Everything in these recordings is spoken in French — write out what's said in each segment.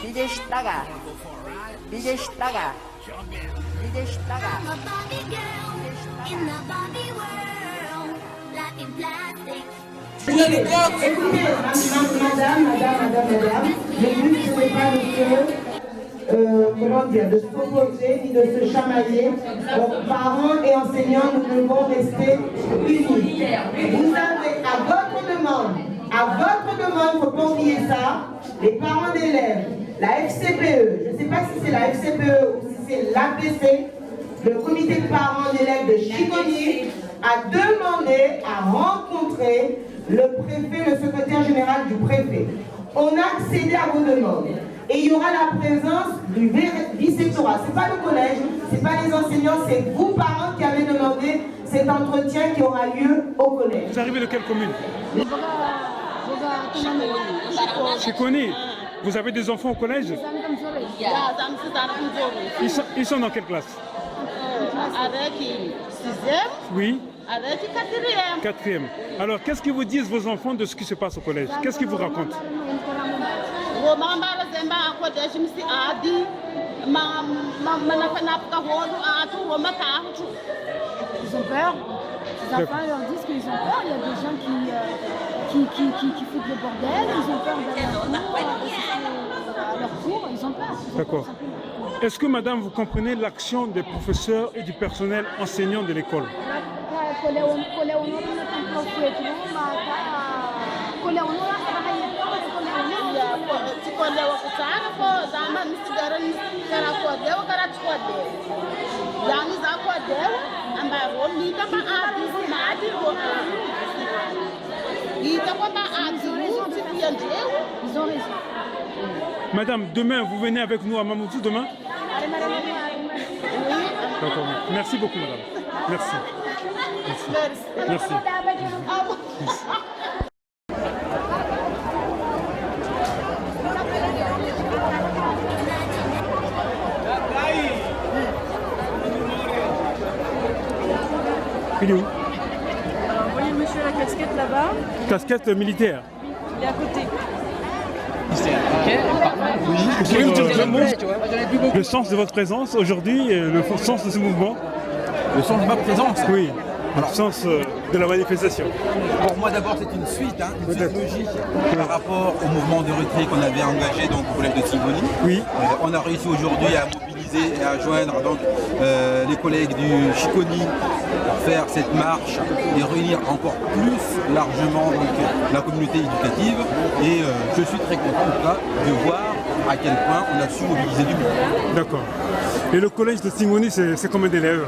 Bideshtaga. Bideshtaga. Bideshtaga. I'm a Barbie girl in the Barbie world, life in plastic. Écoutez, madame, le but ce n'est pas de s'opposer ni de se chamailler. Donc, parents et enseignants, nous devons rester unis. Vous avez à votre demande, il ne faut pas oublier ça, les parents d'élèves, la FCPE, je ne sais pas si c'est la FCPE ou si c'est l'APC, le comité de parents d'élèves de Chiconi a demandé à rencontrer le préfet, le secrétaire général du préfet. On a accédé à vos demandes. Et il y aura la présence du vice-rectorat. Ce n'est pas le collège, ce n'est pas les enseignants, c'est vous, parents, qui avez demandé cet entretien qui aura lieu au collège. Vous arrivez de quelle commune? Chiconi. Vous avez des enfants au collège? Ils sont dans quelle classe? Avec 6e. Oui. Avec 4e. 4e. Alors, qu'est-ce qu'ils vous disent, vos enfants, de ce qui se passe au collège? Qu'est-ce qu'ils vous racontent? Ils ont peur. Les enfants leur disent qu'ils ont peur. Il y a des gens qui foutent le bordel. Ils ont peur d'aller à leur cours. Ils ont peur. D'accord. Est-ce que, madame, vous comprenez l'action des professeurs et du personnel enseignant de l'école? Ils ont raison. Madame, demain, vous venez avec nous à Mamoudzou demain? D'accord. Merci beaucoup, madame. Merci. Merci. Il est où? Alors, voyez monsieur la casquette là-bas? Casquette militaire. Il est à côté. Le sens de votre présence aujourd'hui, le sens de ce mouvement? Le sens de ma présence? Oui, le sens de la manifestation. Pour moi d'abord c'est une suite logique par rapport au mouvement de retrait qu'on avait engagé donc, au collège de Tivoli. Oui. On a réussi aujourd'hui à mobiliser et à joindre donc, les collègues du Chiconi pour faire cette marche et réunir encore plus largement donc, la communauté éducative. Et je suis très content en tout cas de voir à quel point on a su mobiliser du monde. D'accord. Et le collège de Tingoni, c'est combien d'élèves?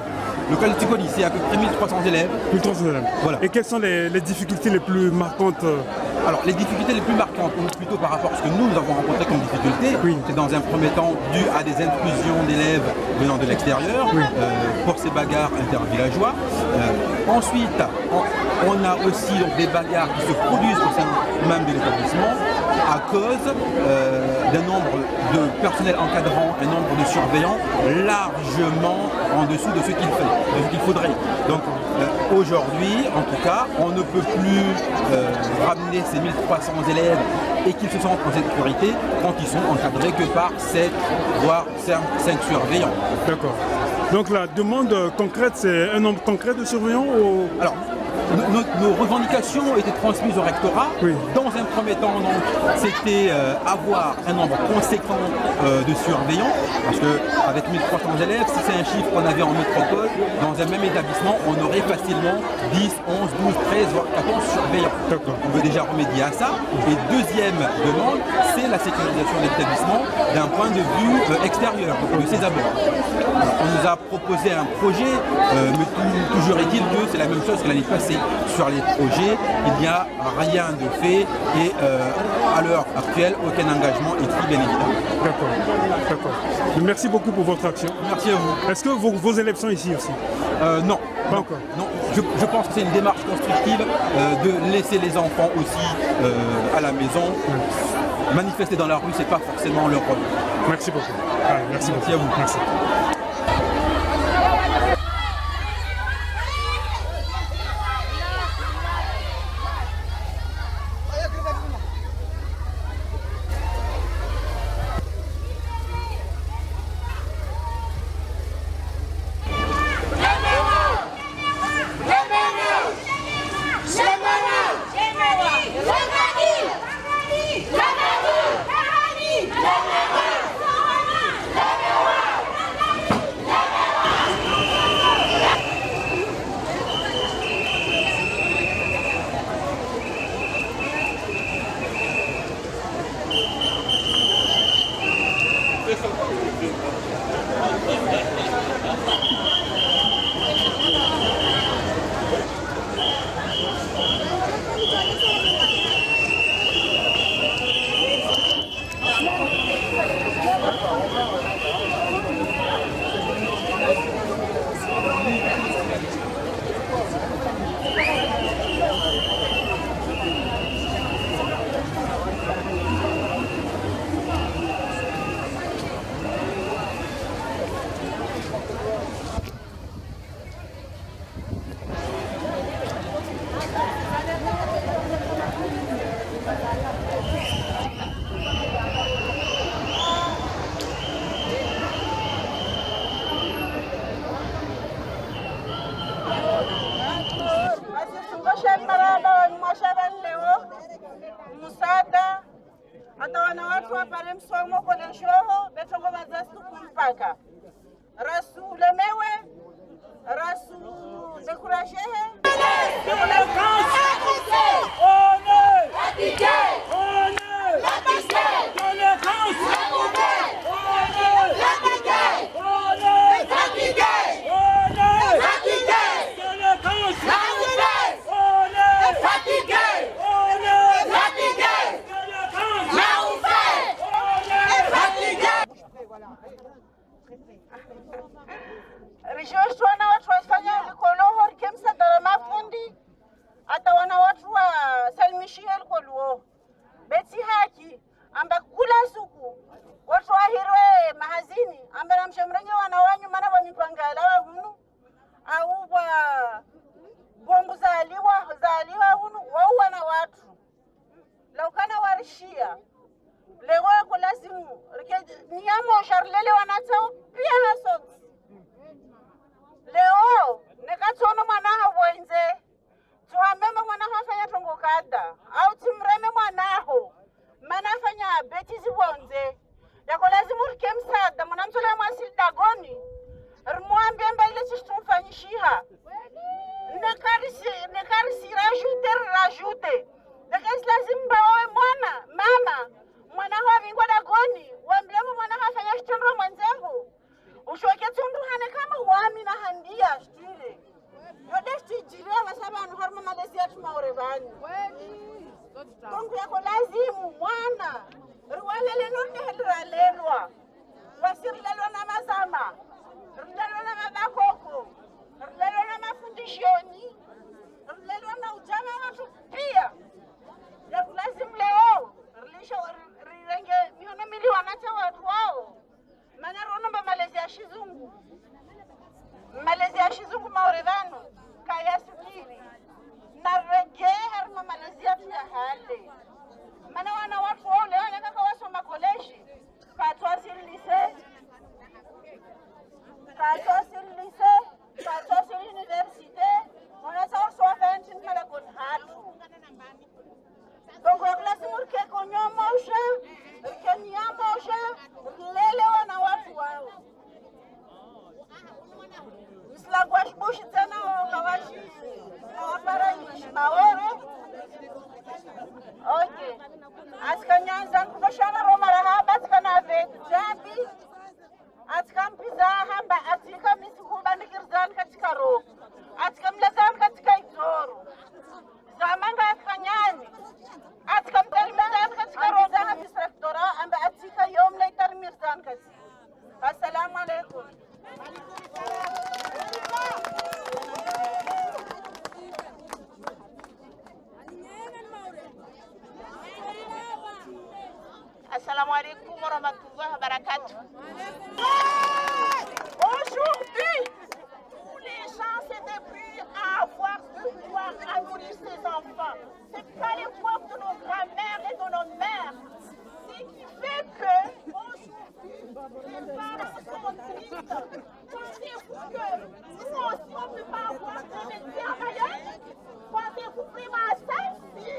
Le collège de Tingoni, c'est à peu près 1300 élèves. 1300 élèves. Voilà. Et quelles sont les difficultés les plus marquantes? Alors, les difficultés les plus marquantes, plutôt par rapport à ce que nous avons rencontré comme difficulté, oui. C'est dans un premier temps dû à des intrusions d'élèves venant de l'extérieur, oui. Pour ces bagarres intervillageois. Ensuite, on a aussi donc, des bagarres qui se produisent au sein même de l'établissement à cause d'un nombre de personnel encadrant, un nombre de surveillants largement en dessous de ce qu'il faudrait. Donc aujourd'hui, en tout cas, on ne peut plus ramener ces 1300 élèves et qu'ils se sentent en sécurité quand ils sont encadrés que par 7 voire 5 surveillants. D'accord. Donc la demande concrète, c'est un nombre concret de surveillants ou... Alors, nos revendications étaient transmises au rectorat. Oui. Dans un premier temps, c'était avoir un nombre conséquent de surveillants, parce qu'avec 1300 élèves, si c'est un chiffre qu'on avait en métropole, dans un même établissement, on aurait facilement 10, 11, 12, 13, voire 14 surveillants. On veut déjà remédier à ça. Et deuxième demande, c'est la sécurisation de l'établissement d'un point de vue extérieur, donc de ses abords. Alors, on nous a proposé un projet, mais toujours est-il que c'est la même chose que l'année passée. Sur les projets, il n'y a rien de fait et à l'heure actuelle, aucun engagement écrit bien évidemment. D'accord. Merci beaucoup pour votre action. Merci à vous. Est-ce que vos élèves sont ici aussi? Non. Pas encore. Non. Je pense que c'est une démarche constructive de laisser les enfants aussi à la maison. Manifester dans la rue, c'est pas forcément leur rôle. Merci beaucoup. Merci à vous. Merci. hata wana watu wapale msomo kwenye shoho betongo mazastu kumpaka rasu lemewe rasu dekurajehe Rishoshwana watu waifanya likoloho rikemsa darama fundi hata wana watu wa salmishie likoluo beti haki amba kula suku watu wahirwe mahazini amba na mshemrenye wana wanyu mana wa mipangala wa hunu au wa bongo zaaliwa hunu wau wana watu laukana warishia lego yako lazimu niyamo sharlele wanatao pia hasoti leo nekatono mwanaho wenze tuhameme mwanaho afanya tongo kada au timreme mwanaho mana afanya betizi wonze yako lazimu rike msada mwanamtole mwasili dagoni rmuambia mba ile chishtumfanyishiha nekarisi rajute nekesi lazimu baowe mwana mama mwanaho avingwa dagoni wamblemo mwanaho afanya shitondro mwenzehu ushoke tundu hane kama wami na handia stile yodesti jiria wasabanu harma malezi yetu maorebani tongu yako lazimu mwana ruwalele nonde helralelwa wasirilelwa na mazama rilelwa na mabakoko rilelwa na mafundishoni rilelwa na ujama watu pia yako lazimu leo rilisha rirenge mihono mili wanata watu wao mana ronomba malezi ya shizungu maorevano kaya sukiri na rege harma malezi ya hale mana wana watu wao leo kaka wasoma koleji patwa sil lycée patwa sil université ona sawa so fantin mala kon hatu donc la classe murke konyomosha kenyamosha lele wana watu wao Slagwash tena kawashi awaparayish maore okay askanyanza kushana roma rahaba askana vet jabi askampiza hamba atika misukuba nikirzan katika ro askamlazan katika izoro zamanga askanyani askamtalmazan katika ro zaha bisrektora amba atika yom leitar mirzan kasi assalamu alaikum. Assalamu alaikum wa rahmatullahi wa barakatuh. Aujourd'hui, tous les gens s'étaient pris à avoir ce pouvoir à nourrir ses enfants. C'est pas l'époque de nos grands-mères et de nos mères. Ce qui fait que aujourd'hui, les parents sont tristes. Pensez-vous que nous aussi on ne peut pas avoir des métiers ailleurs? Pensez-vous vraiment à ça? Si.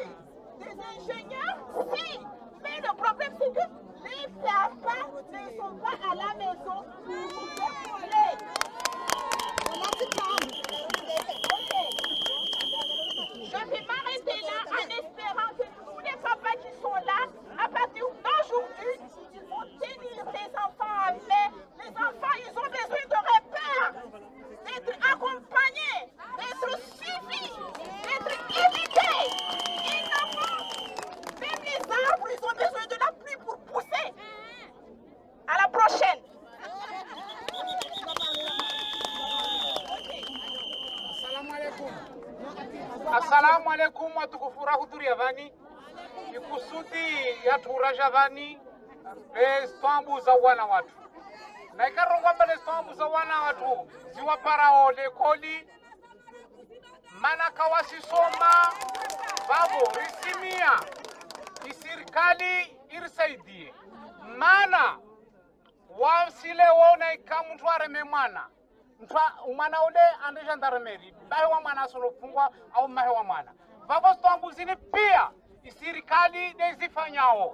Des ingénieurs? Si. Mais le problème c'est que les papas ne sont pas à la maison pour vous faire. Je vais m'arrêter là en espérant que tous les papas qui sont là, à partir d'aujourd'hui, ils vont tenir les enfants en main. Les enfants, ils ont besoin de repères, d'être accompagnés, d'être suivis, d'être évités. Même les arbres, ils ont besoin de la pluie pour pousser. À la prochaine. Assalamu alaikum watukufu rahudhuria vani ikusudi yaturaja vani bestambu za wana watu na ikarongwa mbele stambu za wana watu ziwa parao lekoli mana kawasisoma babo risimia isirikali irisaidie mana wasile wona ikamtu areme mwana umwana ule ande gendarmerie bahe wa mwana solo fungwa au mahe wa mwana vavo stambuzini pia isirikali nezifanyao.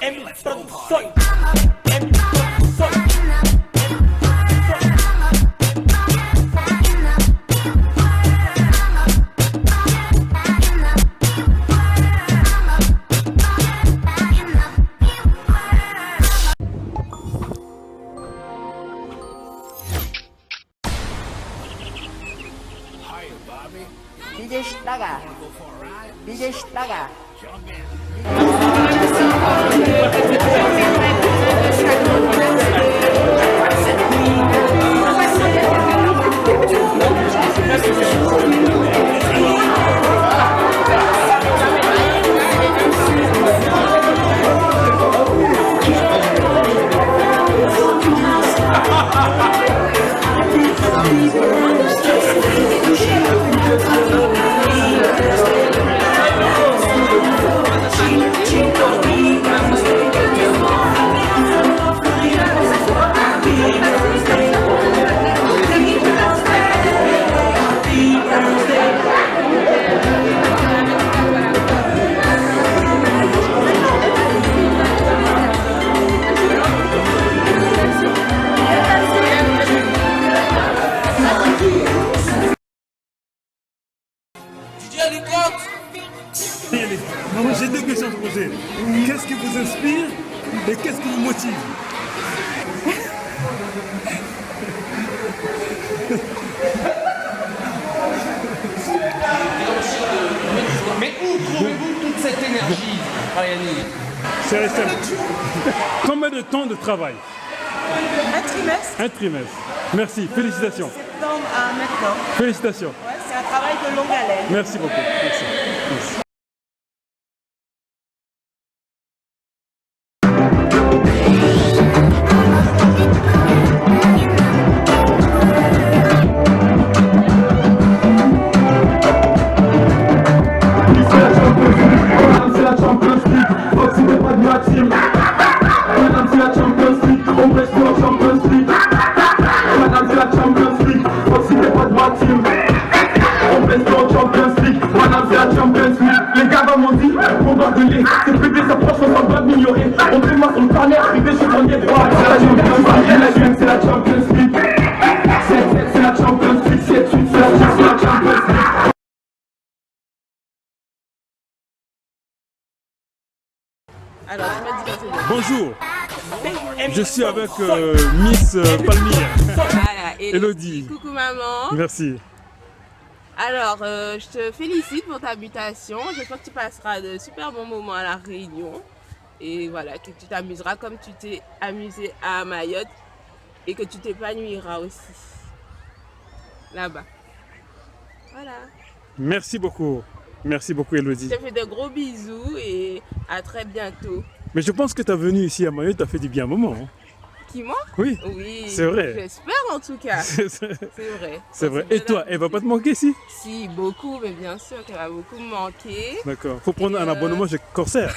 DJ Schlager. DJ Schlager. Maman, j'ai deux questions à te poser. Qu'est-ce qui vous inspire et qu'est-ce qui vous motive? Mais où trouvez-vous toute cette énergie, Ariane? C'est resté. Combien de temps de travail? Un trimestre. Un trimestre. Merci, félicitations. Septembre à maintenant. Félicitations. Ouais, c'est un travail de longue haleine. Merci beaucoup. Merci. Merci. Les gars m'ont dit qu'on doit gueuler. C'est pété sa proche, on s'en doit m'ignorer. On fait moi son carnet, arrivé chez mon nez droit. C'est la Champions League, c'est la Champions League. C'est la Champions League, c'est la Champions League. Alors, tu m'as dit que c'est Bonjour. Je suis avec Miss Palmyre. Voilà, Elodie. Coucou maman. Merci. Alors, je te félicite pour ta habitation. J'espère que tu passeras de super bons moments à la Réunion. Et voilà, que tu t'amuseras comme tu t'es amusé à Mayotte. Et que tu t'épanouiras aussi. Là-bas. Voilà. Merci beaucoup. Merci beaucoup, Elodie. Je te fais de gros bisous et à très bientôt. Mais je pense que tu es venu ici à Mayotte, tu as fait du bien moment. Hein. Qui, moi? Oui. Oui. C'est vrai. J'espère en tout cas. C'est vrai. C'est vrai. Et toi, elle va pas te manquer ici? Si, beaucoup, mais bien sûr qu'elle va beaucoup me manquer. D'accord. Faut prendre un abonnement chez Corsair.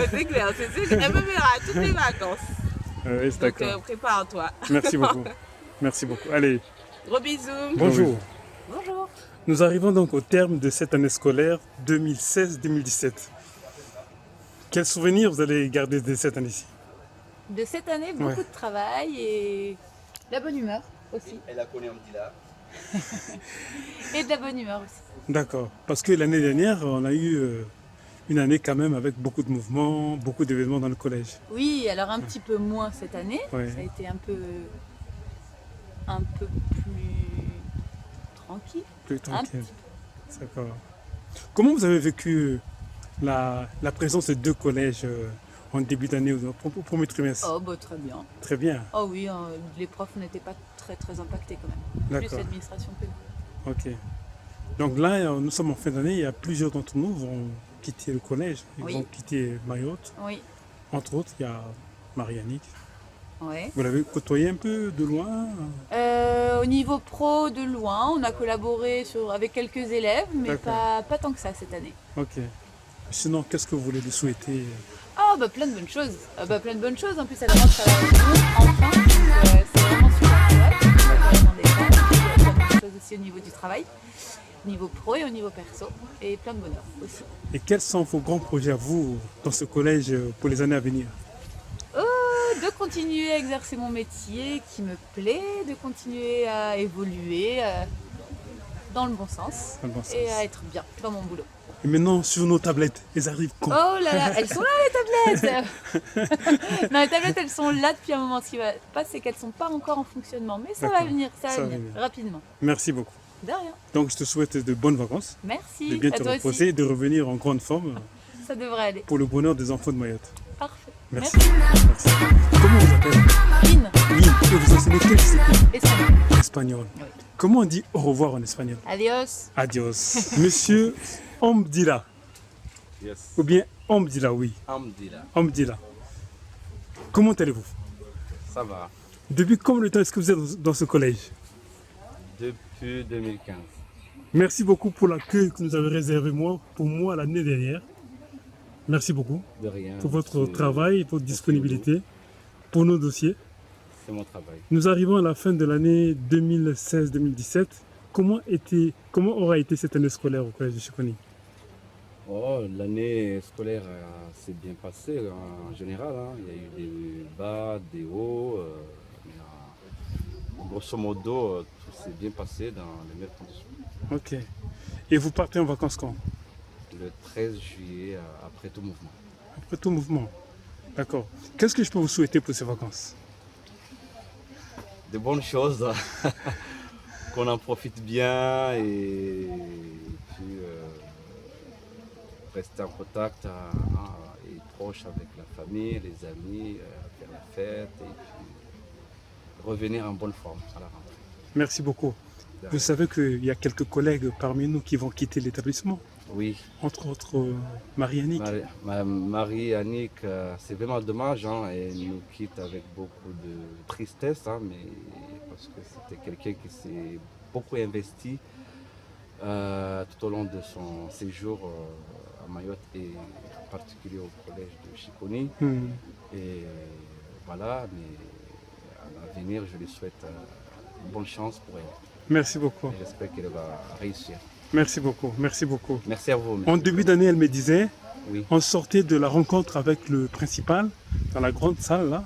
C'est clair, c'est sûr qu'elle me verra toutes les vacances. Oui, c'est d'accord. Donc prépare-toi. Merci beaucoup. Merci beaucoup. Allez. Gros bisous. Bonjour. Bonjour. Nous arrivons donc au terme de cette année scolaire 2016-2017. Quels souvenirs vous allez garder de cette année-ci? De cette année, beaucoup de travail et de la bonne humeur aussi. Elle a connu un petit là. Et de la bonne humeur aussi. D'accord. Parce que l'année dernière, on a eu une année quand même avec beaucoup de mouvements, beaucoup d'événements dans le collège. Oui, alors un petit peu moins cette année. Ouais. Ça a été un peu plus tranquille. Plus tranquille. D'accord. Comment vous avez vécu la présence de deux collèges en début d'année au premier trimestre? Oh, bah, très bien. Très bien. Oh oui, les profs n'étaient pas très impactés quand même. Plus D'accord. l'administration que nous. Ok. Donc là, nous sommes en fin d'année, il y a plusieurs d'entre nous qui vont quitter le collège, ils vont quitter Mayotte. Oui. Entre autres, il y a Marie-Annick. Ouais. Vous l'avez côtoyé un peu de loin? Au niveau pro, de loin, on a collaboré avec quelques élèves, mais pas tant que ça cette année. Ok. Sinon, qu'est-ce que vous voulez lui souhaiter? Ah bah plein de bonnes choses. Plein de bonnes choses. En plus, elle rentre à la maison, enfin. C'est vraiment super chouette. Il y a plein de choses aussi au niveau du travail. niveau pro et au niveau perso, et plein de bonheur aussi. Et quels sont vos grands projets à vous dans ce collège pour les années à venir? De continuer à exercer mon métier qui me plaît, de continuer à évoluer dans le bon sens, et à être bien dans mon boulot. Et maintenant, sur nos tablettes, elles arrivent quand? Oh là là, elles sont là les tablettes. Non, les tablettes, elles sont là depuis un moment. Ce qui va pas, c'est qu'elles ne sont pas encore en fonctionnement, mais ça va venir, rapidement. Merci beaucoup. De rien. Donc, je te souhaite de bonnes vacances. Merci. De bien à te toi reposer aussi. et de revenir en grande forme. Ça devrait aller. Pour le bonheur des enfants de Mayotte. Parfait. Merci. Merci. Comment on vous appelle? Lynn. Lynn. Et vous enseignez quelle discipline? Espagnol. Espagnol. Oui. Comment on dit au revoir en espagnol? Adios. Adios. Monsieur Omdila. Yes. Ou bien Omdila, oui. Omdila. Omdila. Comment allez-vous? Ça va. Depuis combien de temps est-ce que vous êtes dans ce collège? Depuis 2015. Merci beaucoup pour l'accueil que nous avez réservé pour moi l'année dernière. Merci beaucoup. De rien. Pour votre travail, pour votre disponibilité, pour nos dossiers. C'est mon travail. Nous arrivons à la fin de l'année 2016-2017. Comment aura été cette année scolaire au collège de Chikoni? Oh, l'année scolaire s'est bien passée en général. Hein. Il y a eu des bas, des hauts. Grosso modo, tout s'est bien passé dans les meilleures conditions. Ok. Et vous partez en vacances quand? Le 13 juillet, après tout mouvement. Après tout mouvement. D'accord. Qu'est-ce que je peux vous souhaiter pour ces vacances? De bonnes choses, qu'on en profite bien et puis rester en contact et proche avec la famille, les amis, faire la fête et puis revenir en bonne forme à la rentrée. Merci beaucoup. Vous savez qu'il y a quelques collègues parmi nous qui vont quitter l'établissement. Oui. Entre autres, Marie-Annick. Marie-Annick, c'est vraiment dommage. Hein, elle nous quitte avec beaucoup de tristesse, hein, mais parce que c'était quelqu'un qui s'est beaucoup investi tout au long de son séjour à Mayotte et en particulier au collège de Chikoni. Et voilà, mais à l'avenir, je lui souhaite bonne chance pour elle. Merci beaucoup. J'espère qu'elle va réussir. Merci beaucoup, merci beaucoup. Merci à vous. En début d'année, elle me disait, oui. On sortait de la rencontre avec le principal, dans la grande salle là,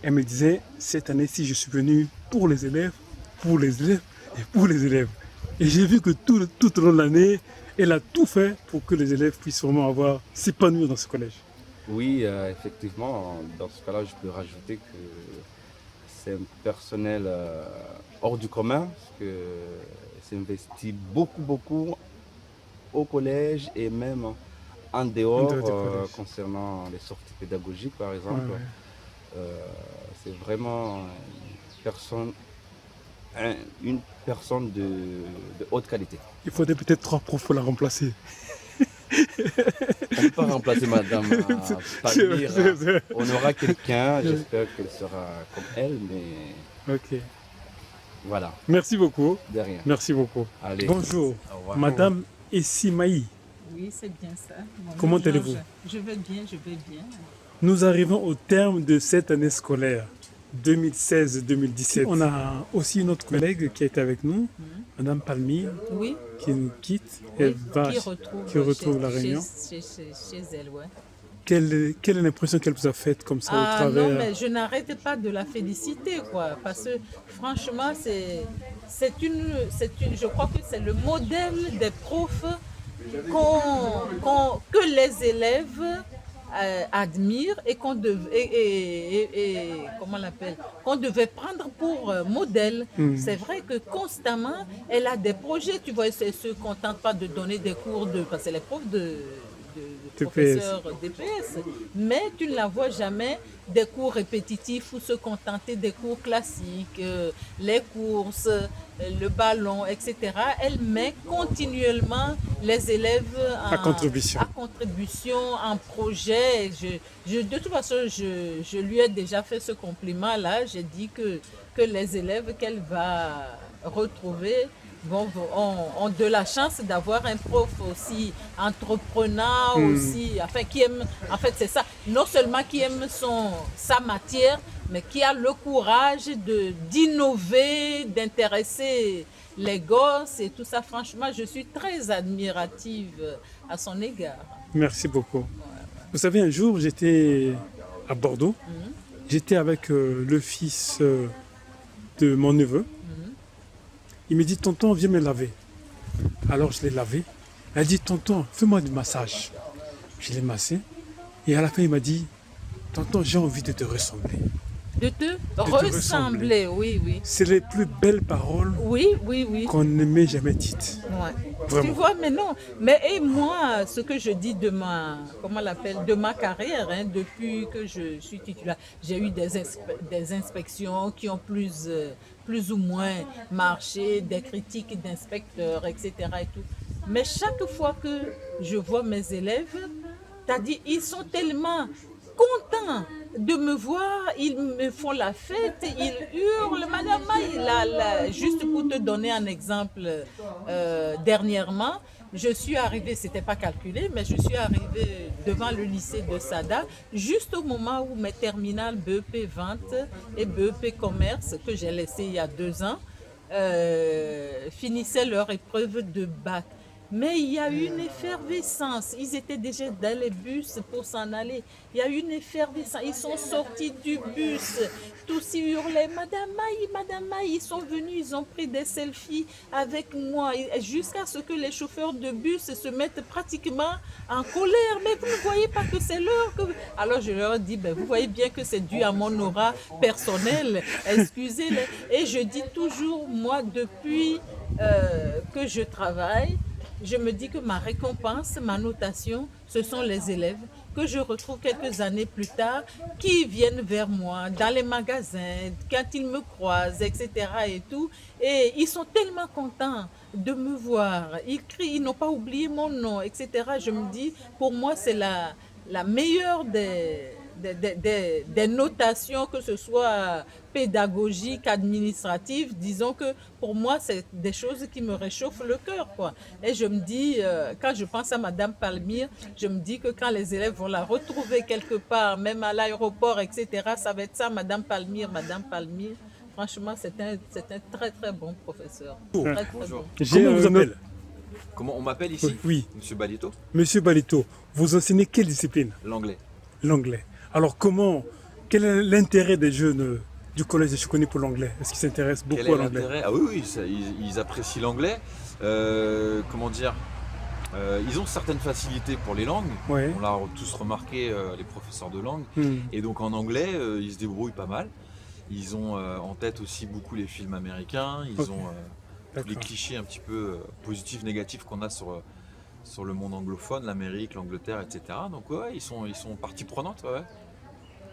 elle me disait, cette année-ci, je suis venu pour les élèves et pour les élèves. Et j'ai vu que tout au long de l'année, elle a tout fait pour que les élèves puissent vraiment s'épanouir dans ce collège. Oui, effectivement, dans ce cas-là, je peux rajouter que c'est un personnel hors du commun, parce que s'investit beaucoup au collège et même en dehors concernant les sorties pédagogiques par exemple. C'est vraiment une personne de haute qualité. Il faudrait peut-être 3 profs pour la remplacer. On ne peut pas remplacer madame Palmyre. On aura quelqu'un, j'espère qu'elle sera comme elle, mais... Ok. Voilà. Merci beaucoup. De rien. Merci beaucoup. Allez. Bonjour, madame Essimaï. Oui, c'est bien ça. Comment allez-vous? Je vais bien, je vais bien. Nous arrivons au terme de cette année scolaire 2016-2017. On a aussi une autre collègue qui a été avec nous, madame Palmyre, qui nous quitte. Oui, qui retrouve la Réunion. Chez elle, ouais. Quelle est l'impression qu'elle vous a faite comme ça au travers? Non, mais je n'arrête pas de la féliciter, quoi, parce que franchement, je crois que c'est le modèle des profs que les élèves admirent et qu'on devait prendre pour modèle. C'est vrai que constamment, elle a des projets, tu vois, elle ne se contente pas de donner des cours parce que les profs de professeurs DPS, mais tu ne la vois jamais des cours répétitifs ou se contenter des cours classiques, les courses, le ballon, etc. Elle met continuellement les élèves à contribution, en projet. De toute façon, je lui ai déjà fait ce compliment-là. J'ai dit que les élèves qu'elle va retrouver ont de la chance d'avoir un prof aussi entreprenant, aussi, qui aime, en fait c'est ça, non seulement qui aime sa matière, mais qui a le courage d'innover, d'intéresser les gosses et tout ça. Franchement, je suis très admirative à son égard. Merci beaucoup. Vous savez, un jour, j'étais à Bordeaux. J'étais avec le fils de mon neveu. Il me dit, tonton, viens me laver. Alors je l'ai lavé. Elle dit, tonton, fais-moi du massage. Je l'ai massé. Et à la fin, il m'a dit, tonton, j'ai envie de te ressembler. De te ressembler, oui, oui. C'est les plus belles paroles qu'on ne m'ait jamais dites. Ouais. Tu vois, mais non. Mais et moi, ce que je dis de ma, de ma carrière, hein, depuis que je suis titulaire, j'ai eu des inspections qui ont plus ou moins marché, des critiques d'inspecteurs, etc. et tout. Mais chaque fois que je vois mes élèves, t'as dit, ils sont tellement contents de me voir, ils me font la fête, ils hurlent. Madame Maï, juste pour te donner un exemple, dernièrement, je suis arrivée, c'était pas calculé, mais je suis arrivée devant le lycée de Sada, juste au moment où mes terminales BEP Vente et BEP Commerce, que j'ai laissé il y a 2 ans, finissaient leur épreuve de bac. Mais il y a eu une effervescence. Ils étaient déjà dans les bus pour s'en aller. Il y a eu une effervescence. Ils sont sortis du bus. Tous ils hurlaient, Madame Maï. Ils sont venus, ils ont pris des selfies avec moi. Jusqu'à ce que les chauffeurs de bus se mettent pratiquement en colère. Mais vous ne voyez pas que c'est l'heure que... Alors je leur dis, vous voyez bien que c'est dû à mon aura personnelle. Excusez-les. Et je dis toujours, moi, depuis que je travaille, je me dis que ma récompense, ma notation, ce sont les élèves que je retrouve quelques années plus tard, qui viennent vers moi dans les magasins, quand ils me croisent, etc. et tout. Et ils sont tellement contents de me voir. Ils crient, ils n'ont pas oublié mon nom, etc. Je me dis, pour moi, c'est la meilleure des notations, que ce soit pédagogique, administrative. Disons que pour moi, c'est des choses qui me réchauffent le cœur, quoi. Et je me dis, quand je pense à Madame Palmyre, je me dis que quand les élèves vont la retrouver quelque part, même à l'aéroport, etc., ça va être ça, Madame Palmyre. Franchement, c'est un très très bon professeur. Très, très Bonjour. Bon. Comment on vous appelle? Comment on m'appelle ici? Oui. Monsieur Balito. Monsieur Balito, vous enseignez quelle discipline? L'anglais. L'anglais. Alors quel est l'intérêt des jeunes du collège de Chiconi pour l'anglais? Est-ce qu'ils s'intéressent beaucoup à l'anglais? Ah oui, ils apprécient l'anglais. Comment dire, ils ont certaines facilités pour les langues. Ouais. On l'a tous remarqué, les professeurs de langue. Et donc en anglais, ils se débrouillent pas mal. Ils ont en tête aussi beaucoup les films américains. Ils ont tous les clichés un petit peu positifs, négatifs qu'on a sur le monde anglophone, l'Amérique, l'Angleterre, etc. Donc ouais, ils sont partie prenante. Ouais.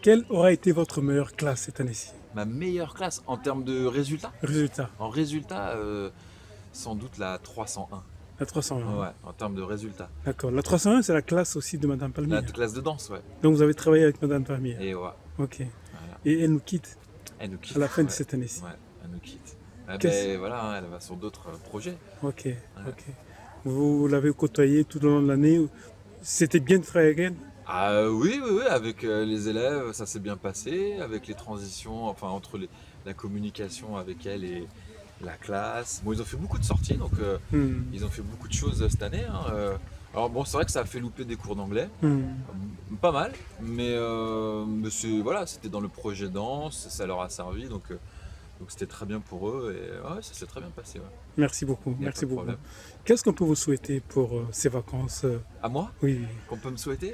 Quelle aura été votre meilleure classe cette année-ci? Ma meilleure classe en termes de résultats? En résultat, sans doute la 301. La 301. Ouais, en termes de résultats. D'accord. La 301, c'est la classe aussi de Madame Palmyre. La classe de danse, ouais. Donc vous avez travaillé avec Madame Palmyre. Et ouais. Ok. Voilà. Et elle nous quitte. Elle nous quitte. À la fin de cette année-ci. Ouais, elle nous quitte. Voilà, elle va sur d'autres projets. Ok, Ouais. ok. Vous l'avez côtoyée tout au long de l'année. C'était bien de travailler avec elle? Ah oui, avec les élèves, ça s'est bien passé. Avec les transitions, enfin entre la communication avec elle et la classe. Bon, ils ont fait beaucoup de sorties, donc ils ont fait beaucoup de choses cette année. Hein. Alors bon, c'est vrai que ça a fait louper des cours d'anglais, pas mal, mais c'était dans le projet danse, ça leur a servi, donc c'était très bien pour eux et ouais, ça s'est très bien passé. Ouais. Merci beaucoup, merci beaucoup. Qu'est-ce qu'on peut vous souhaiter pour ces vacances? À moi? Oui. Qu'on peut me souhaiter?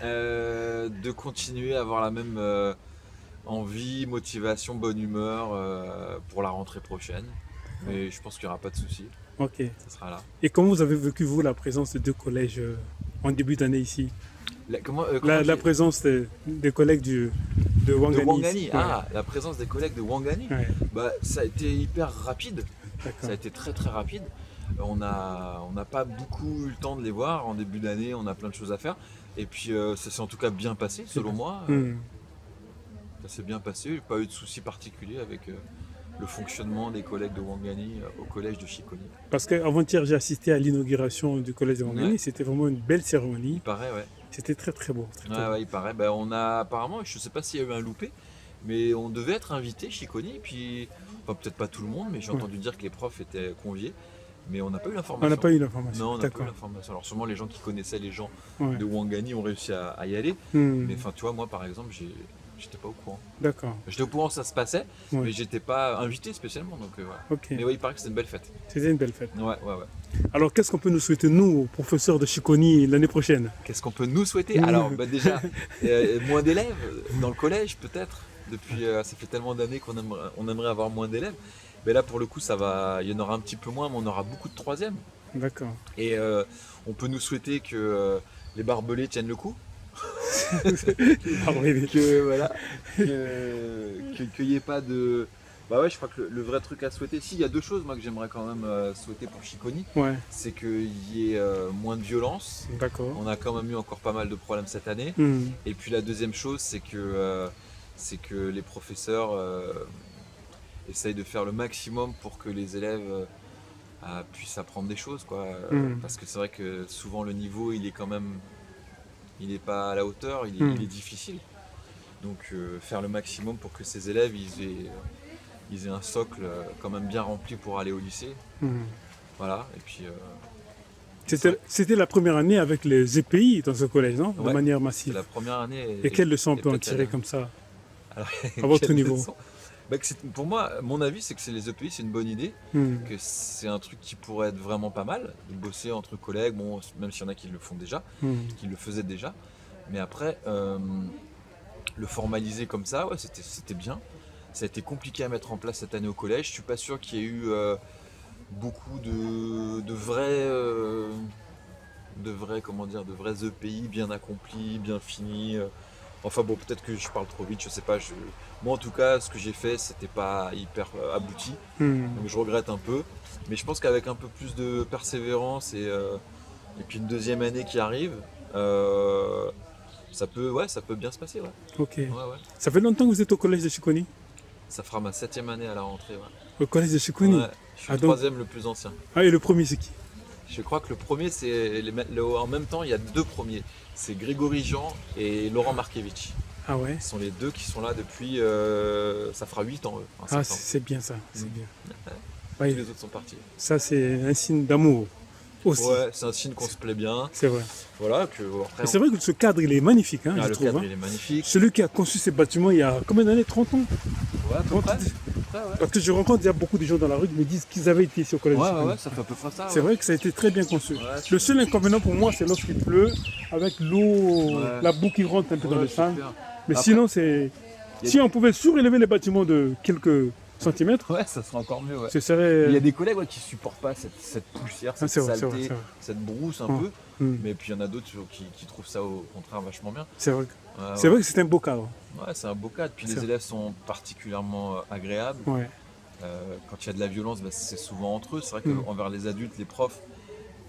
De continuer à avoir la même envie, motivation, bonne humeur pour la rentrée prochaine. Mais je pense qu'il n'y aura pas de souci. Ok. Ça sera là. Et comment vous avez vécu, vous, la présence de 2 collèges en début d'année ici? La présence des collègues de Ouangani. De Ouangani, ici, la présence des collègues de Ouangani. Ouais. Ça a été hyper rapide. Ça a été très très rapide. On n'a pas beaucoup eu le temps de les voir. En début d'année, on a plein de choses à faire. Et puis ça s'est en tout cas bien passé, selon moi. Ça s'est bien passé. Il n'y a pas eu de soucis particuliers avec le fonctionnement des collègues de Ouangani au collège de Chiconi. Parce qu'avant-hier, j'ai assisté à l'inauguration du collège de Ouangani. Ouais. C'était vraiment une belle cérémonie. Il paraît, ouais. C'était très très beau. Très, très Ouais, beau. ouais, il paraît. Ben, on a apparemment, je sais pas s'il y a eu un loupé, mais on devait être invité chez Connie, puis enfin peut-être pas tout le monde, mais j'ai entendu dire que les profs étaient conviés, mais on n'a pas eu l'information. On n'a pas eu l'information. Non, on n'a pas eu D'accord. l'information. Alors sûrement les gens qui connaissaient les gens Ouais. de Ouangani ont réussi à y aller, Hmm. mais enfin tu vois, moi par exemple, j'étais pas au courant. D'accord. J'étais au courant que ça se passait, Ouais. mais j'étais pas invité spécialement, donc voilà. Ok. Mais ouais, il paraît que c'était une belle fête. C'était une belle fête. Ouais, ouais, ouais. Alors, qu'est-ce qu'on peut nous souhaiter, nous, professeurs de Chiconi, l'année prochaine? Qu'est-ce qu'on peut nous souhaiter? Mmh. Alors bah, déjà, moins d'élèves dans le collège peut-être. Depuis, ça fait tellement d'années on aimerait avoir moins d'élèves. Mais là pour le coup il y en aura un petit peu moins, mais on aura beaucoup de troisième. D'accord. Et on peut nous souhaiter que les barbelés tiennent le coup. Barbelés. Que voilà, qu'il n'y ait pas de... Bah ouais, je crois que le vrai truc à souhaiter, il y a deux choses moi que j'aimerais quand même souhaiter pour Chiconi, Ouais. c'est qu'il y ait moins de violence. D'accord. On a quand même eu encore pas mal de problèmes cette année. Mhm. Et puis la deuxième chose, c'est que les professeurs essayent de faire le maximum pour que les élèves puissent apprendre des choses, quoi. Mhm. Parce que c'est vrai que souvent le niveau, il n'est pas à la hauteur, il est difficile. Donc faire le maximum pour que ces élèves ils aient un socle quand même bien rempli pour aller au lycée. Mhm. Voilà, et puis... C'était la première année avec les EPI dans ce collège, non? De Ouais, manière c'est massive. la première année. Et quelles leçons on peut en peut-être tirer comme ça, Alors, à votre quelle niveau? leçon? Bah, pour moi, mon avis, c'est que les EPI, c'est une bonne idée, que c'est un truc qui pourrait être vraiment pas mal, de bosser entre collègues, bon, même s'il y en a qui le font déjà, qui le faisaient déjà. Mais après, le formaliser comme ça, ouais, c'était bien. Ça a été compliqué à mettre en place cette année au collège. Je suis pas sûr qu'il y ait eu beaucoup de vrais EPI bien accomplis, bien finis. Enfin bon, peut-être que je parle trop vite, je sais pas. Moi en tout cas, ce que j'ai fait, c'était pas hyper abouti. Donc je regrette un peu. Mais je pense qu'avec un peu plus de persévérance et puis une deuxième année qui arrive, ça peut bien se passer. Ouais. Ok. Ouais. Ça fait longtemps que vous êtes au collège de Chiconi? Ça fera ma 7e année à la rentrée. Ouais. Au collège de Chiconi? Ouais, je suis le troisième le plus ancien. Ah, et le premier, c'est qui? Je crois que le premier, en même temps, il y a deux premiers. C'est Grégory Jean et Laurent Markevitch. Ah ouais? Ce sont les deux qui sont là depuis... ça fera 8 ans, eux. Enfin, Ah, 7 ans. c'est bien ça, c'est bien. Tous les autres sont partis. Ça, c'est un signe d'amour aussi. Ouais, c'est un signe qu'on se plaît bien. C'est vrai. Voilà, que après... Et c'est vrai que ce cadre, il est magnifique, hein, je le trouve. cadre, Hein. il est magnifique. Celui qui a conçu ces bâtiments il y a combien d'années? 30 ans? Ouais, à peu près. Parce que je rencontre, il y a beaucoup de gens dans la rue qui me disent qu'ils avaient été ici au collège. Ouais, ça fait à peu près ça. C'est vrai que ça a été très bien conçu. Le seul inconvénient pour moi, c'est lorsqu'il pleut, avec l'eau, la boue qui rentre un peu dans le sang. Mais Après, sinon, si on pouvait surélever les bâtiments de quelques centimètres, ouais, ça serait encore mieux. Ouais. Ce serait... Il y a des collègues qui supportent pas cette poussière, cette c'est vrai, saleté, c'est vrai. cette brousse un Ouais. peu. Mais puis il y en a d'autres qui trouvent ça au contraire vachement bien. C'est vrai. Ouais, C'est vrai que c'est un beau cadre. Ouais, c'est un beau cadre. Puis C'est les vrai. élèves sont particulièrement agréables. Ouais. Quand il y a de la violence, c'est souvent entre eux. C'est vrai qu'envers les adultes, les profs,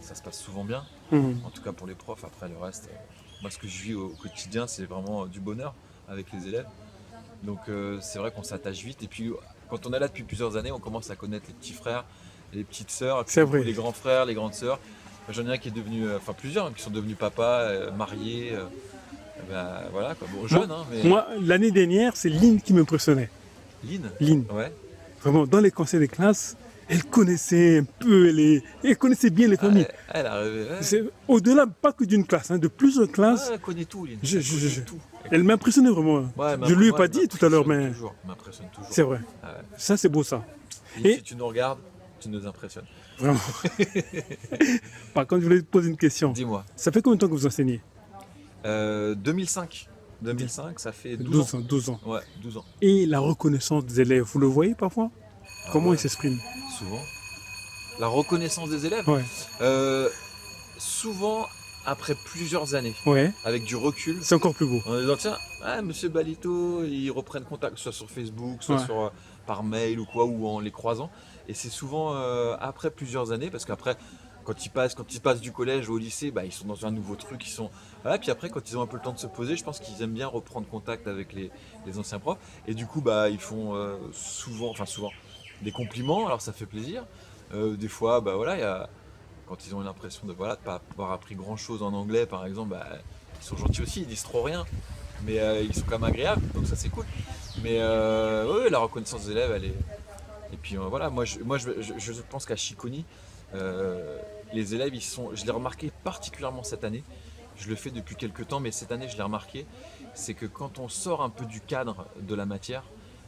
ça se passe souvent bien. En tout cas pour les profs. Après le reste, moi ce que je vis au quotidien, c'est vraiment du bonheur avec les élèves. Donc c'est vrai qu'on s'attache vite. Et puis quand on est là depuis plusieurs années, on commence à connaître les petits frères, les petites sœurs, et puis, C'est vrai. les grands frères, les grandes sœurs. J'en ai un qui est devenu, plusieurs qui sont devenus papa, mariés. Voilà, quoi. Bon, jeunes, hein, mais... Moi, l'année dernière, c'est Lynn qui m'impressionnait. Lynn. Ouais. Vraiment, dans les conseils de classe, elle connaissait un peu, elle connaissait bien les familles. Elle a rêvé. Ouais. C'est au-delà, pas que d'une classe, hein, de plusieurs classes. Elle connaît tout, Lynn. Tout. Elle m'impressionnait vraiment. Ouais, je ne lui ai pas dit tout à l'heure, mais m'impressionne toujours. c'est vrai. Ouais. Ça, c'est beau, ça. Et si tu nous regardes, tu nous impressionnes. Vraiment. Par contre, je voulais te poser une question. Dis-moi. Ça fait combien de temps que vous enseignez? 2005. 2005, ça fait 12 ans. 12 ans. Ouais, 12 ans. Et la reconnaissance des élèves, vous le voyez parfois? Comment ils s'expriment? Souvent. La reconnaissance des élèves? Ouais. Souvent après plusieurs années. Ouais. Avec du recul. C'est encore plus beau. En disant tiens, monsieur Balito, ils reprennent contact, soit sur Facebook, soit par mail ou quoi, ou en les croisant. Et c'est souvent après plusieurs années, parce qu'après, quand ils passent du collège au lycée, ils sont dans un nouveau truc, puis après, quand ils ont un peu le temps de se poser, je pense qu'ils aiment bien reprendre contact avec les anciens profs. Et du coup, ils font souvent, des compliments, alors ça fait plaisir. Des fois, quand ils ont l'impression de pas avoir appris grand chose en anglais, par exemple, sont gentils aussi, ils disent trop rien, mais ils sont quand même agréables, donc ça c'est cool. Mais ouais, la reconnaissance des élèves, elle est... Et puis voilà, moi je pense qu'à Chiconi, les élèves, je l'ai remarqué particulièrement cette année, je le fais depuis quelques temps, mais cette année je l'ai remarqué, c'est que quand on sort un peu du cadre de la matière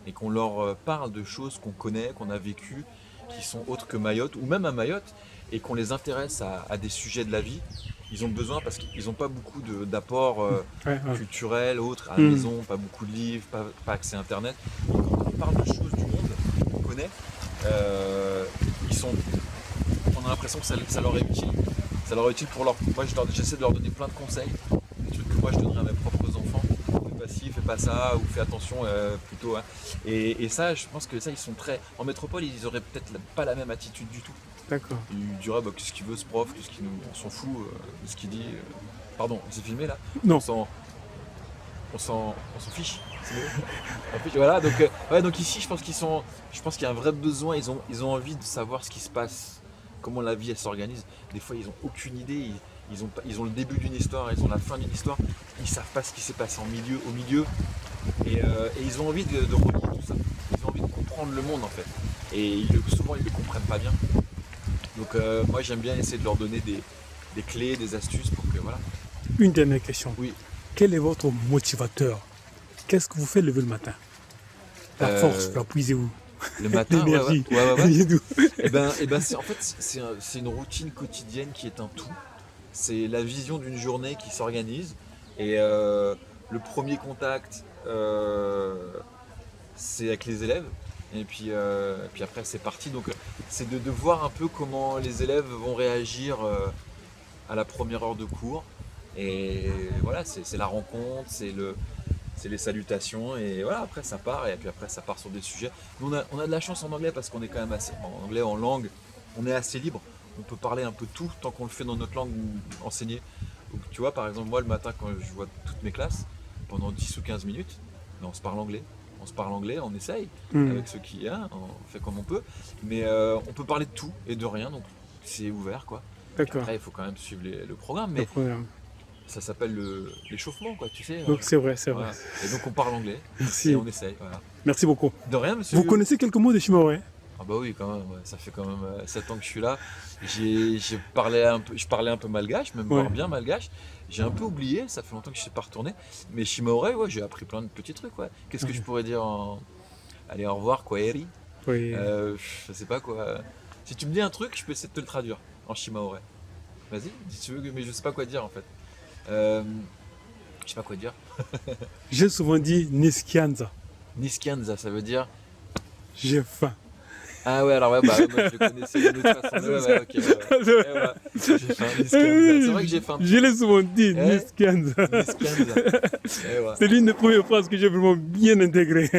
et qu'on leur parle de choses qu'on connaît, qu'on a vécues, qui sont autres que Mayotte, ou même à Mayotte, et qu'on les intéresse à des sujets de la vie, ils ont besoin, parce qu'ils n'ont pas beaucoup d'apports culturels, autres, à la maison, pas beaucoup de livres, pas accès à Internet. Et quand on parle de choses du monde qu'on connaît, on a l'impression que ça leur est utile. Ça leur est utile pour leur... Moi, j'essaie de leur donner plein de conseils, des trucs que moi je donnerais à mes propres enfants. Fais pas ci, fais pas ça, ou fais attention plutôt. Hein. Et ça, je pense que ça, ils sont très... En métropole, ils auraient peut-être pas la même attitude du tout. D'accord. Ils diraient, qu'est-ce qu'il veut ce prof, on s'en fout de ce qu'il dit. Pardon, c'est filmé là? Non. On s'en fiche. Voilà, donc ici, je pense qu'il y a un vrai besoin, ils ont envie de savoir ce qui se passe, comment la vie elle s'organise. Des fois, ils n'ont aucune idée, ils ont le début d'une histoire, ils ont la fin d'une histoire, ils savent pas ce qui s'est passé au milieu, et ils ont envie de relier tout ça. Ils ont envie de comprendre le monde en fait, et souvent ils le comprennent pas bien. Donc moi j'aime bien essayer de leur donner des clés, des astuces pour que voilà. Une dernière question. Oui. Quel est votre motivateur? Qu'est-ce que vous faites lever le matin? La force, la puisez-vous? Le matin, l'énergie. En fait, c'est une routine quotidienne qui est un tout. C'est la vision d'une journée qui s'organise. Et le premier contact, c'est avec les élèves. Et puis après, c'est parti. Donc, c'est de voir un peu comment les élèves vont réagir à la première heure de cours. Et voilà, c'est la rencontre, c'est les salutations, et voilà, après ça part, et puis après ça part sur des sujets. Nous, on a de la chance en anglais parce qu'on est quand même assez, en anglais, en langue, on est assez libre. On peut parler un peu de tout tant qu'on le fait dans notre langue ou enseigner. Donc tu vois, par exemple, moi le matin quand je vois toutes mes classes, pendant 10 ou 15 minutes, on se parle anglais. On essaye avec ceux qui, on fait comme on peut, mais on peut parler de tout et de rien, donc c'est ouvert quoi. D'accord. Après il faut quand même suivre le programme, mais ça s'appelle l'échauffement, quoi, tu sais. Donc c'est vrai. Voilà. Et donc on parle anglais. Merci. Et on essaye. Voilà. Merci beaucoup. De rien, monsieur. Vous connaissez quelques mots de Chimaoré? Ah bah oui, quand même. Ouais. Ça fait quand même 7 ans que je suis là. Je parlais un peu malgache, même bien malgache. J'ai un peu oublié, ça fait longtemps que je ne suis pas retourné. Mais Chimaoré, j'ai appris plein de petits trucs. Ouais. Qu'est-ce que je pourrais dire Allez, au revoir, quoi, Eri. Oui. Je sais pas quoi. Si tu me dis un truc, je peux essayer de te le traduire en Chimaoré. Vas-y, si tu veux, mais je sais pas quoi dire en fait. Je sais pas quoi dire. J'ai souvent dit Niskianza. Niskianza, ça veut dire j'ai faim. Ah ouais, alors moi je le connaissais d'une autre façon. Ok. J'ai faim, Niskianza. C'est vrai que j'ai faim. Je l'ai souvent dit, Niskianza. C'est l'une des premières phrases que j'ai vraiment bien intégrées.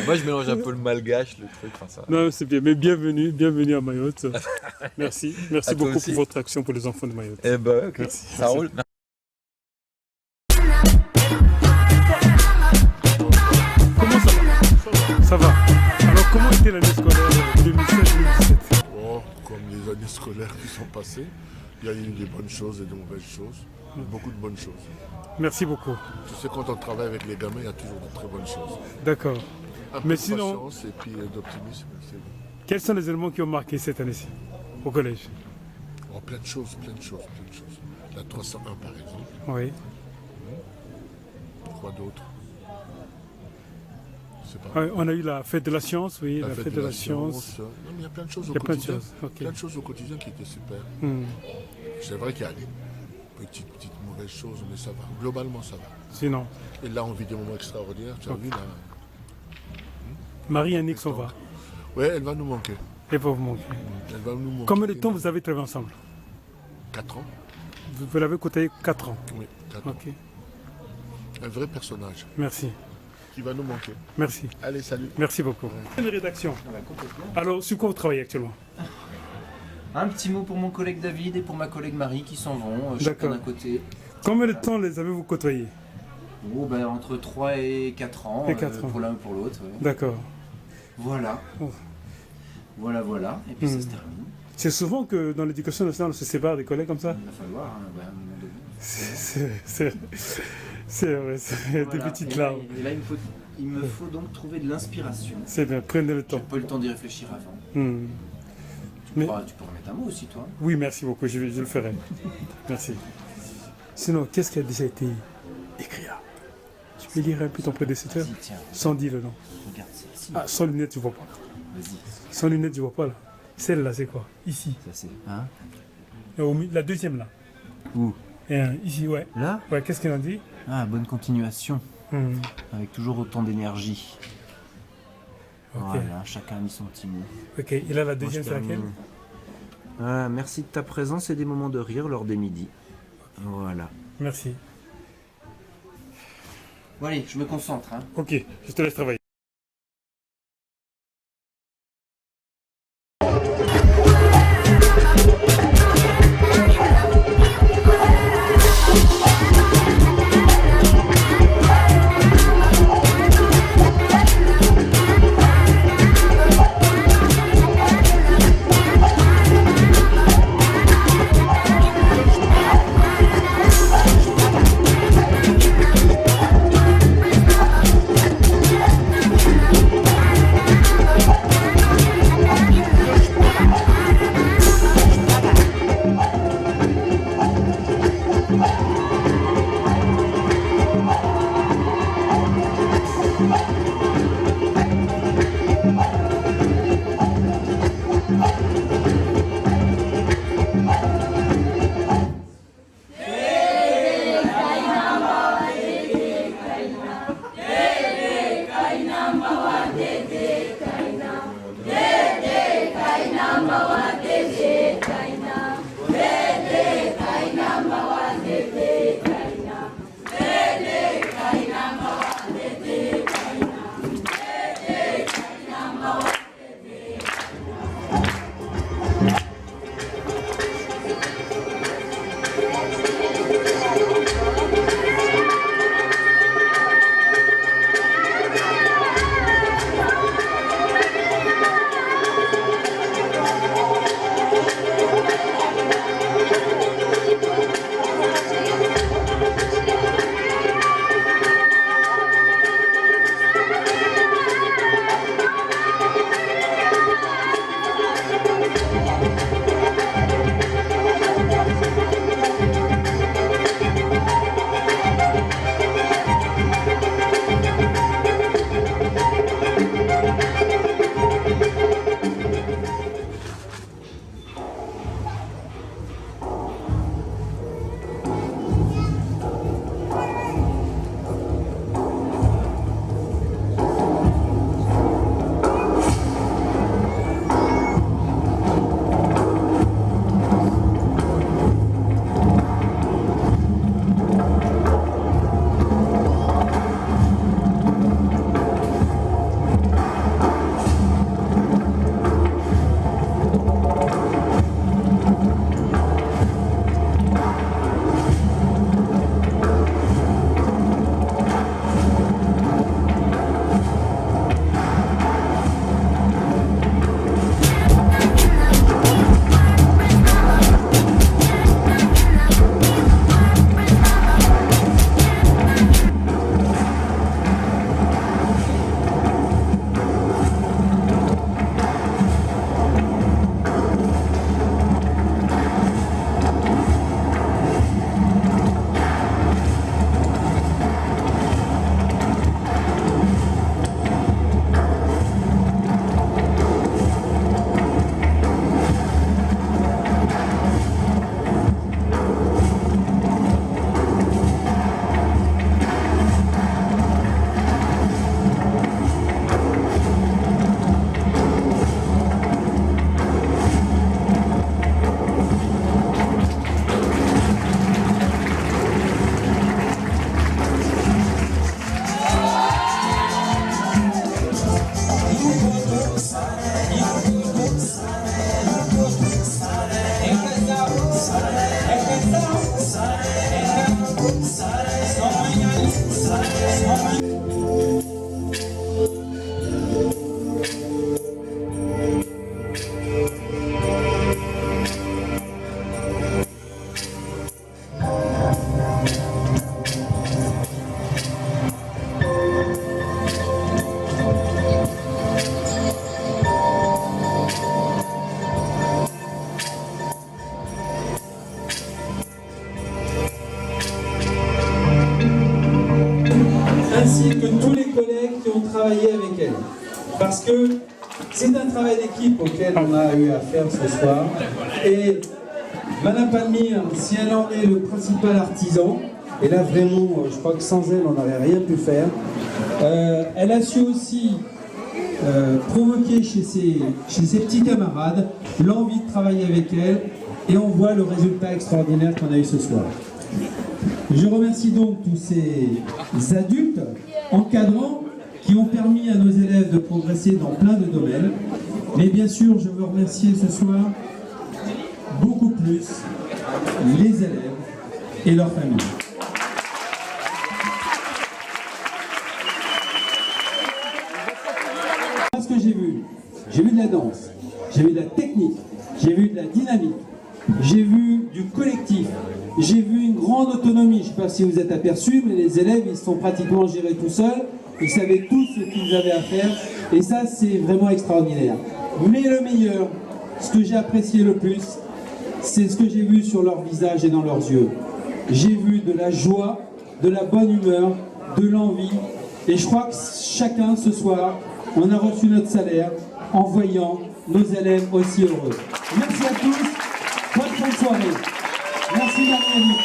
Moi je mélange un peu le malgache, le truc. Ça... Non, c'est bien, mais bienvenue à Mayotte. Merci beaucoup pour votre action pour les enfants de Mayotte. Eh ben, okay. Merci. Ça roule. Comment ça va? Ça va. Alors comment était l'année scolaire 2016-2017? Comme les années scolaires qui sont passées, il y a eu des bonnes choses et des mauvaises choses. Beaucoup de bonnes choses. Merci beaucoup. Tu sais, quand on travaille avec les gamins, il y a toujours de très bonnes choses. D'accord. Un peu de patience et puis d'optimisme. Quels sont les éléments qui ont marqué cette année-ci au collège? Plein de choses. La 301 par exemple. Oui. Quoi d'autre? On a eu la fête de la science, oui, la fête de la science. Non, mais il y a plein de choses au quotidien. Plein de choses au quotidien qui étaient super. C'est vrai qu'il y a des petites mauvaises choses, mais ça va. Globalement, ça va. Sinon. Et là, on vit des moments extraordinaires. Tu as vu là. Marie-Annick s'en va. Oui, elle va nous manquer. Elle va vous manquer. Elle va nous manquer. Combien de temps vous avez travaillé ensemble? 4 ans. Vous l'avez côtoyé 4 ans? Oui, 4 ans. Ok. Un vrai personnage. Merci. Qui va nous manquer. Merci. Allez, salut. Merci beaucoup. Une rédaction. Alors, sur quoi vous travaillez actuellement? Un petit mot pour mon collègue David et pour ma collègue Marie qui s'en vont, chacun d'un côté. Combien de temps les avez-vous côtoyés? Entre 3 et 4 ans, pour l'un ou pour l'autre. Ouais. D'accord. Voilà. Voilà. Et puis ça se termine. C'est souvent que dans l'éducation nationale, on se sépare des collègues comme ça? Il va falloir, à un moment donné. C'est vrai, c'est des petites larmes. Et là, il me faut donc trouver de l'inspiration. C'est bien, prenez le temps. J'ai pas eu le temps d'y réfléchir avant. Tu peux remettre un mot aussi, toi. Oui, merci beaucoup, je le ferai. Merci. Sinon, qu'est-ce qui a déjà été écrit là? Tu peux lire un peu ton prédécesseur? Sans dire le nom. Regarde, c'est Ah, sans lunettes, tu vois pas. Vas-y. Sans lunettes, tu vois pas là. Celle-là, c'est quoi? Ici. Ça, c'est. Hein? La deuxième là. Où? Ici, ouais. Là? Ouais, qu'est-ce qu'elle en dit? Ah, bonne continuation. Avec toujours autant d'énergie. Ok. Voilà, chacun a mis son petit mot. Ok, et là, la deuxième, c'est laquelle? Merci de ta présence et des moments de rire lors des midis. Voilà. Merci. Bon, allez, je me concentre. Hein. Ok, je te laisse travailler. ainsi que tous les collègues qui ont travaillé avec elle. Parce que c'est un travail d'équipe auquel on a eu à faire ce soir. Et Madame Palmyre, si elle en est le principal artisan, et là vraiment, je crois que sans elle, on n'aurait rien pu faire, elle a su aussi provoquer chez ses petits camarades l'envie de travailler avec elle, et on voit le résultat extraordinaire qu'on a eu ce soir. Je remercie donc tous ces adultes encadrants qui ont permis à nos élèves de progresser dans plein de domaines. Mais bien sûr, je veux remercier ce soir beaucoup plus les élèves et leurs familles. Ce que j'ai vu de la danse, j'ai vu de la technique, j'ai vu de la dynamique, j'ai vu du collectif, j'ai vu une grande autonomie. Je ne sais pas si vous êtes aperçus, mais les élèves, ils sont pratiquement gérés tout seuls. Ils savaient tous ce qu'ils avaient à faire. Et ça, c'est vraiment extraordinaire. Mais le meilleur, ce que j'ai apprécié le plus, c'est ce que j'ai vu sur leur visage et dans leurs yeux. J'ai vu de la joie, de la bonne humeur, de l'envie. Et je crois que chacun, ce soir, on a reçu notre salaire en voyant nos élèves aussi heureux. Merci à tous. Bonne fin de soirée. Merci Marie-Annick.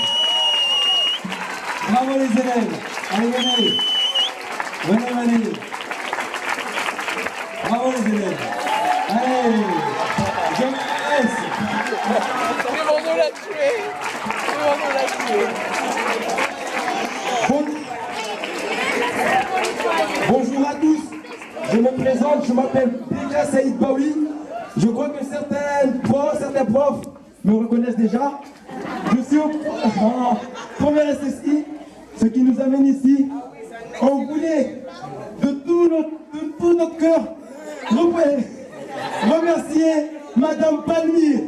Bravo les élèves. Allez, venez. Venez. Bravo les élèves. Allez. Je me laisse. Ils vont nous la tuer. Bonjour à tous. Je me présente, je m'appelle Bika Saïd Baoui. Je crois que certains profs me reconnaissent déjà. Je suis au premier SSI, ce qui nous amène ici. On voulait de tout notre cœur remercier Madame Palmyre.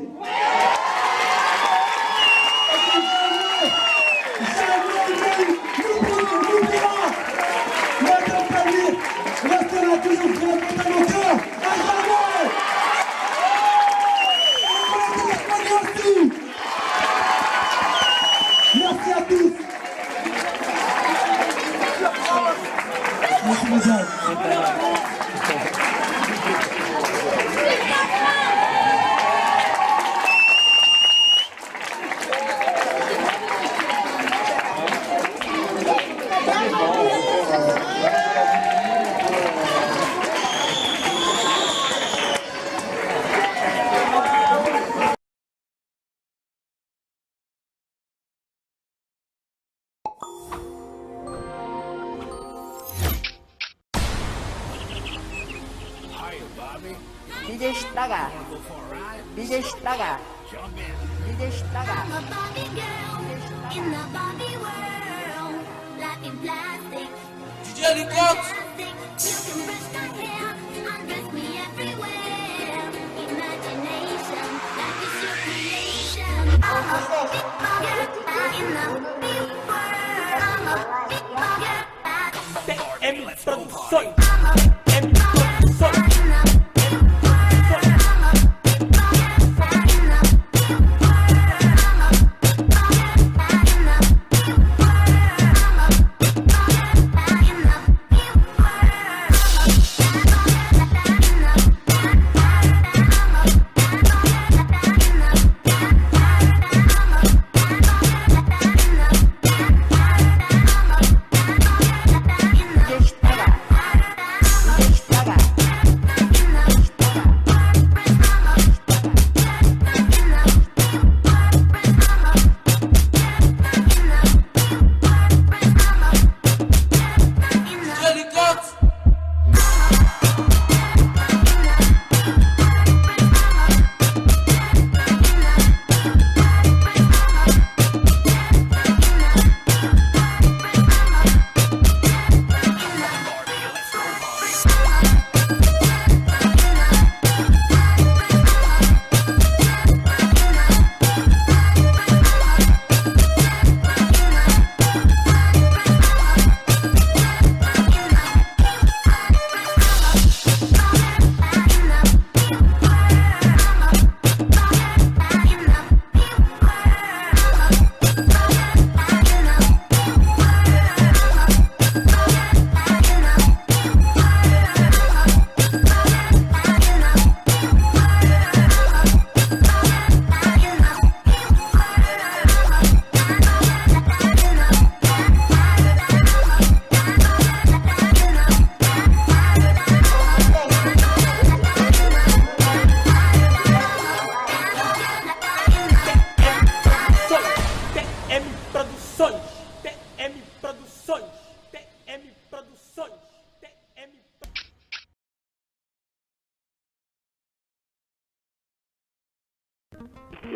Madame Palmyre restera toujours présente dans nos cœurs. Merci à tous. Merci madame. DJ Schlager. DJ Schlager. DJ Schlager. I'm a Barbie girl in the Barbie world, life in plastic. DJ Lecoq. You can brush my hair, undress me everywhere. Imagination, life is your creation. I'm a big girl in the big world. I'm a big girl.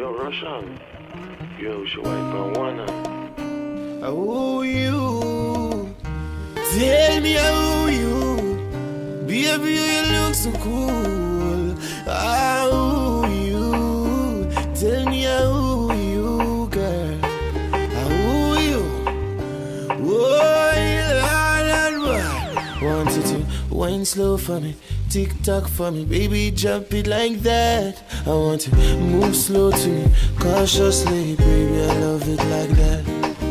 Yo, Roshan. Yo, she wipe on one. Oh, you. Tell me how you. Baby, you look so cool. How you. Tell me how you, girl. How you. Oh, yeah. Want you to wine slow for me. Tick-tock for me, baby, jump it like that. I want to move slow to me, cautiously, baby, I love it like that.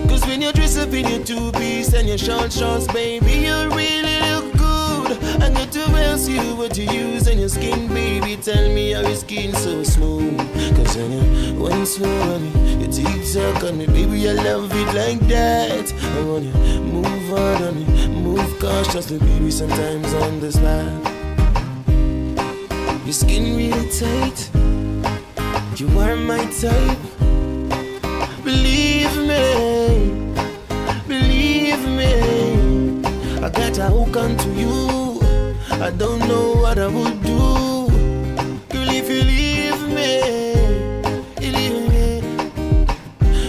Cause when you dress up in your two-piece and your short shorts, baby, you really look good. I know to ask you what you use on your skin, baby, tell me how your skin so smooth. Cause when you went slow on me, you tick-tock on me, baby, I love it like that. I want you move on me, move cautiously, baby, sometimes on the slide. Your skin really tight. You are my type. Believe me, believe me. I got a hook onto you. I don't know what I would do. Girl, if you leave me, you leave me.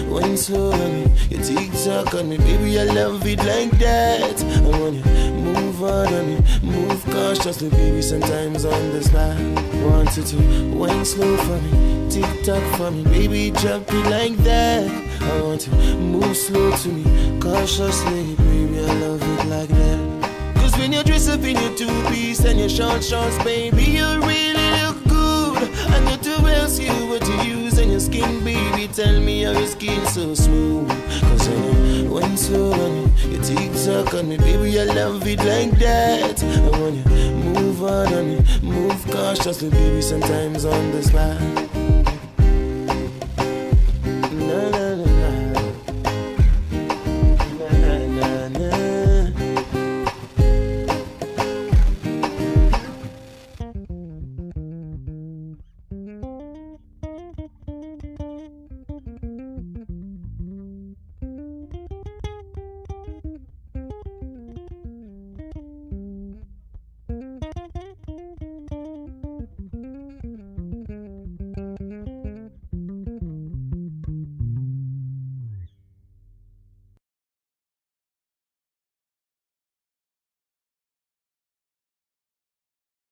When slow on me, you tick-tock on me, baby, I love it like that. I want you move on me, move cautiously, baby, sometimes on the slide. Want you to wine slow for me, tick-tock for me, baby, jump it like that. I want you move slow to me, cautiously, baby, I love it like that. Cause when you dress up in your two-piece and your short shorts, baby, you really look good. I know to ask you what you use on your skin, baby, tell me how your skin so smooth. Cause when you went slow on me, you tick-tock on me, baby, I love it like that. I want you move on me, move cautiously, baby, sometimes on the slide.